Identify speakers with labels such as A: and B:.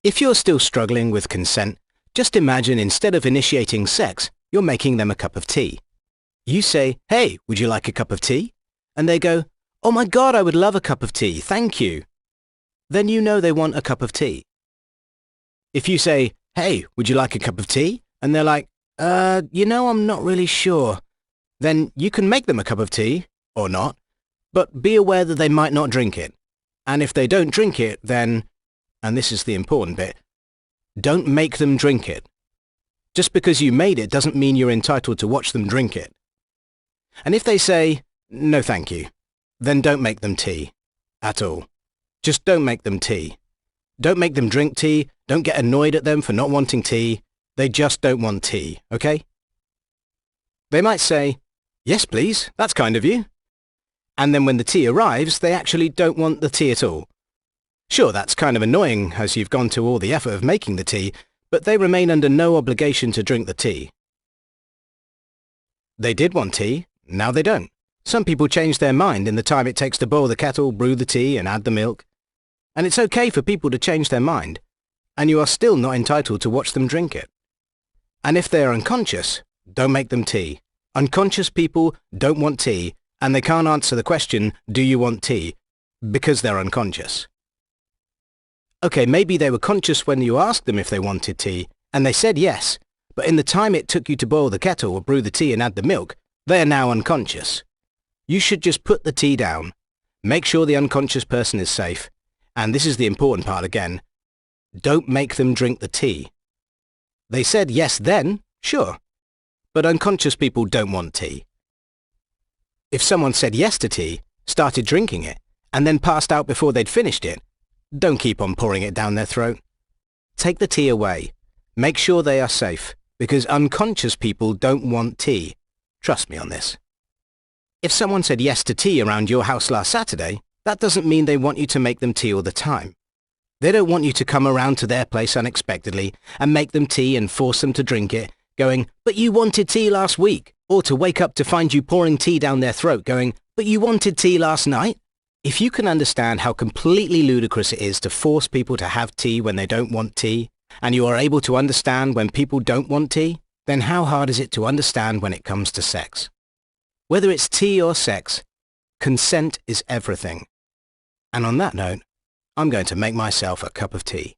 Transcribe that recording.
A: If you're still struggling with consent, just imagine instead of initiating sex, you're making them a cup of tea. You say, "Hey, would you like a cup of tea?" And they go, "Oh my God, I would love a cup of tea, thank you." Then you know they want a cup of tea. If you say, "Hey, would you like a cup of tea?" And they're like, I'm not really sure. Then you can make them a cup of tea, or not, but be aware that they might not drink it. And if they don't drink it, then, and this is the important bit, don't make them drink it. Just because you made it doesn't mean you're entitled to watch them drink it. And if they say, "No thank you," then don't make them tea. At all. Just don't make them tea. Don't make them drink tea. Don't get annoyed at them for not wanting tea. They just don't want tea, okay? They might say, "Yes, please, that's kind of you." And then when the tea arrives, they actually don't want the tea at all. Sure, that's kind of annoying as you've gone to all the effort of making the tea, but they remain under no obligation to drink the tea. They did want tea, now they don't. Some people change their mind in the time it takes to boil the kettle, brew the tea, and add the milk. And it's okay for people to change their mind, and you are still not entitled to watch them drink it. And if they are unconscious, don't make them tea. Unconscious people don't want tea, and they can't answer the question, "Do you want tea?" because they're unconscious. Okay, maybe they were conscious when you asked them if they wanted tea, and they said yes, but in the time it took you to boil the kettle or brew the tea and add the milk, they are now unconscious. You should just put the tea down, make sure the unconscious person is safe, and this is the important part again, don't make them drink the tea. They said yes then, sure, but unconscious people don't want tea. If someone said yes to tea, started drinking it, and then passed out before they'd finished it, don't keep on pouring it down their throat. Take the tea away. Make sure they are safe, because unconscious people don't want tea. Trust me on this. If someone said yes to tea around your house last Saturday, that doesn't mean they want you to make them tea all the time. They don't want you to come around to their place unexpectedly and make them tea and force them to drink it, going, "But you wanted tea last week," or to wake up to find you pouring tea down their throat going, "But you wanted tea last night." If you can understand how completely ludicrous it is to force people to have tea when they don't want tea, and you are able to understand when people don't want tea, then how hard is it to understand when it comes to sex? Whether it's tea or sex, consent is everything. And on that note, I'm going to make myself a cup of tea.